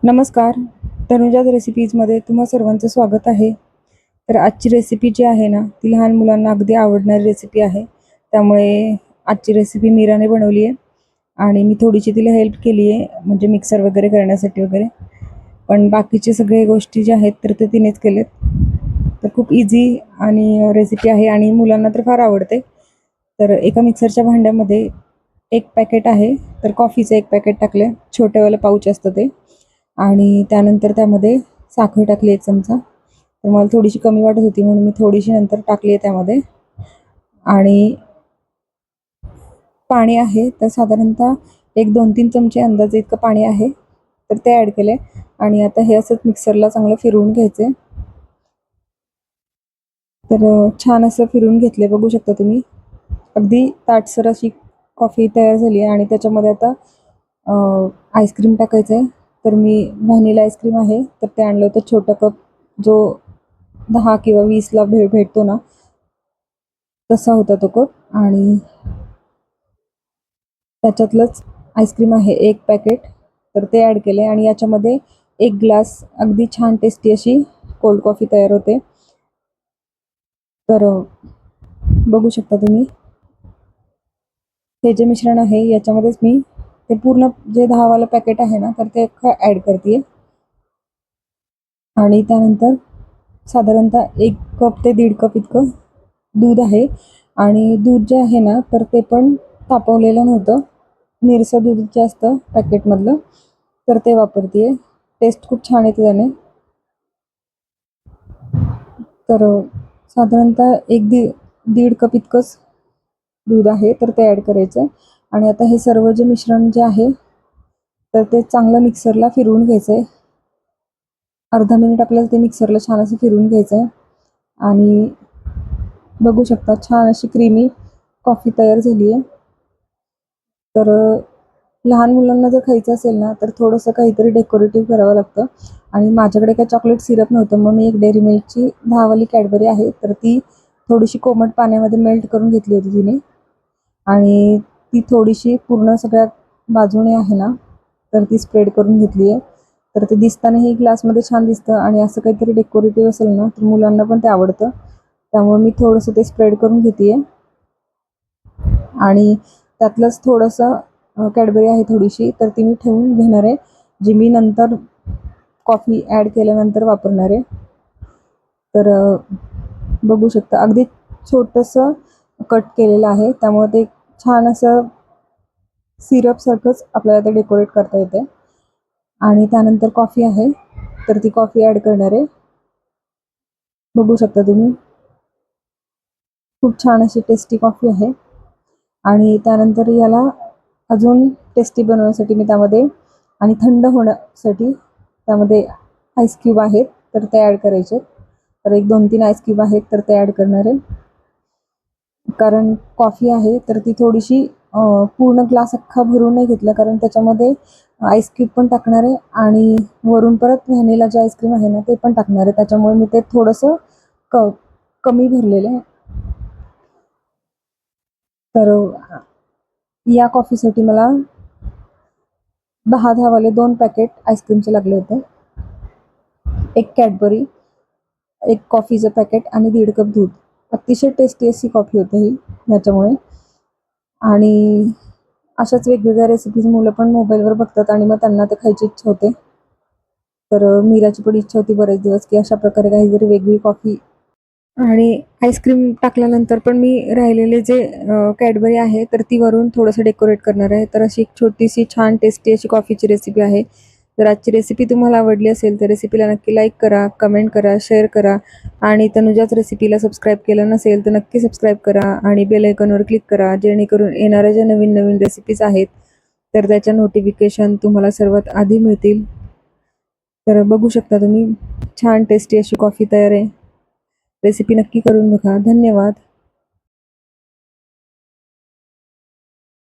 नमस्कार. तनुजाज रेसिपीजमध्ये तुम्हा सर्वांचं स्वागत आहे. तर आजची रेसिपी जी आहे ना, ती लहान मुलांना अगदी आवडणारी रेसिपी आहे. त्यामुळे आजची रेसिपी मीराने बनवली आहे आणि मी थोडीशी तिला हेल्प केली आहे, म्हणजे मिक्सर वगैरे करण्यासाठी वगैरे. पण बाकीचे सगळे गोष्टी ज्या आहेत तर ते तिनेच केलेत. तर खूप इझी आणि रेसिपी आहे आणि मुलांना तर फार आवडते. तर एका मिक्सरच्या भांड्यामध्ये एक पॅकेट आहे, तर कॉफीचं एक पॅकेट टाकलं, छोटेवालं पाऊच असतं ते. आणि त्यानंतर त्यामध्ये साखर टाकली 1 चमचा. तर मला थोडीशी कमी वाटत होती म्हणून मी थोडीशी नंतर टाकली आहे त्यामध्ये. आणि पाणी आहे, तर साधारणतः एक 2-3 चमचे अंदाजे इतकं पाणी आहे, तर ते ॲड केलं आहे. आणि आता हे असंच मिक्सरला चांगलं फिरवून घ्यायचं आहे. तर छान असं फिरवून घेतलं बघू शकता तुम्ही. अगदी ताटसर अशी कॉफी तयार झाली आहे आणि त्याच्यामध्ये आता आईस्क्रीम टाकायचं आहे. तर मी व्हॅनिला आईस्क्रीम आहे, तर ते आणलं होतं छोटा कप, जो 10 किंवा 20ला भेटतो ना, तसा होता तो कप. आणि त्याच्यातलंच आईस्क्रीम आहे 1 पॅकेट, तर ते ॲड केलं आहे. आणि याच्यामध्ये 1 ग्लास अगदी छान टेस्टी अशी कोल्ड कॉफी तयार होते. तर बघू शकता तुम्ही. हे जे मिश्रण आहे याच्यामध्येच मी ते पूर्ण जे 10 वालं पॅकेट आहे ना, तर ते ॲड करते आहे. आणि त्यानंतर साधारणतः 1 कप ते 1.5 कप इतकं दूध आहे. आणि दूध जे आहे ना, तर ते पण तापवलेलं नव्हतं. निरसं दूध जे असतं पॅकेटमधलं, तर ते वापरते आहे. टेस्ट खूप छान येते त्याने. तर साधारणतः 1-1.5 कप इतकंच दूध आहे, तर ते ॲड करायचं आहे. आणि आता हे सर्व जे मिश्रण जे आहे, तर ते चांगलं मिक्सरला फिरवून घ्यायचं आहे. अर्धा मिनिट आपल्याला ते मिक्सरला छान असं फिरवून घ्यायचं आहे. आणि बघू शकता छान अशी क्रीमी कॉफी तयार झाली आहे. तर लहान मुलांना जर खायचं असेल ना, तर थोडंसं काहीतरी डेकोरेटिव्ह करावं लागतं. आणि माझ्याकडे काही चॉकलेट सिरप नव्हतं, मग मी एक डेअरी मिल्कची 10 वाली कॅडबरी आहे, तर ती थोडीशी कोमट पाण्यामध्ये मेल्ट करून घेतली होती तिने. आणि ती थोडीशी पूर्ण सगळ्या बाजूने आहे ना, तर ती स्प्रेड करून घेतली आहे. तर ते दिसतानाही ग्लासमध्ये छान दिसतं आणि असं काहीतरी डेकोरेटिव्ह असेल ना, तर मुलांना पण ते आवडतं. त्यामुळे मी थोडंसं ते स्प्रेड करून घेते आहे. आणि त्यातलंच थोडंसं कॅडबरी आहे थोडीशी, तर ती मी ठेवून घेणार आहे, जी मी नंतर कॉफी ॲड केल्यानंतर वापरणार आहे. तर बघू शकता अगदी छोटंसं कट केलेलं आहे, त्यामुळे ते छान असं सिरपसारखंच आपल्याला ते डेकोरेट करता येते. आणि त्यानंतर कॉफी आहे, तर ती कॉफी ॲड करणार आहे. बघू शकता तुम्ही. खूप छान अशी टेस्टी कॉफी आहे. आणि त्यानंतर याला अजून टेस्टी बनवण्यासाठी मी त्यामध्ये आणि थंड होण्यासाठी त्यामध्ये आईस क्यूब आहेत, तर ते ॲड करायचे. तर एक 2-3 आईस क्यूब आहेत, तर ते ॲड करणार आहे. कारण कॉफी आहे, तर ती थोडीशी पूर्ण ग्लास अख्खा भरून नाही घेतला, कारण त्याच्यामध्ये आईस क्यूब पण टाकणार आहे आणि वरून परत व्हॅनिला जे आईस्क्रीम आहे ना, ते पण टाकणार आहे. त्याच्यामुळे मी ते थोडंसं क कमी भरलेलं आहे. तर या कॉफीसाठी मला 10-10 वाले 2 पॅकेट आईस्क्रीमचे लागले होते. 1 कॅडबरी, 1 कॉफीचं पॅकेट आणि 1.5 कप दूध. अतिशय टेस्टी अशी कॉफी होते ही ह्याच्यामुळे. आणि अशाच वेगवेगळ्या रेसिपीज मुलं पण मोबाईलवर बघतात आणि मग त्यांना ते खायची इच्छा होते. तर मीराची पण इच्छा होती बरेच दिवस, की अशा प्रकारे काहीतरी वेगळी कॉफी. आणि आईस्क्रीम टाकल्यानंतर पण मी राहिलेले जे कॅडबरी आहे, तर ती वरून थोडंसं डेकोरेट करणार आहे. तर अशी एक छोटीशी छान टेस्टी अशी कॉफीची रेसिपी आहे. जर आजची रेसिपी तुम्हाला आवडली असेल, तर रेसिपीला नक्की लाईक करा, कमेंट करा, शेअर करा. आणि तनुजाच रेसिपीला सबस्क्राईब केलं नसेल, तर नक्की सबस्क्राईब करा आणि बेल आयकॉनवर क्लिक करा, जेणेकरून येणाऱ्या ज्या नवीन-नवीन रेसिपीज आहेत, तर त्याच्या नोटिफिकेशन तुम्हाला सर्वात आधी मिळतील. तर बघू शकता तुम्ही, छान टेस्टी अशी कॉफी तयार आहे. रेसिपी नक्की करून बघा. धन्यवाद.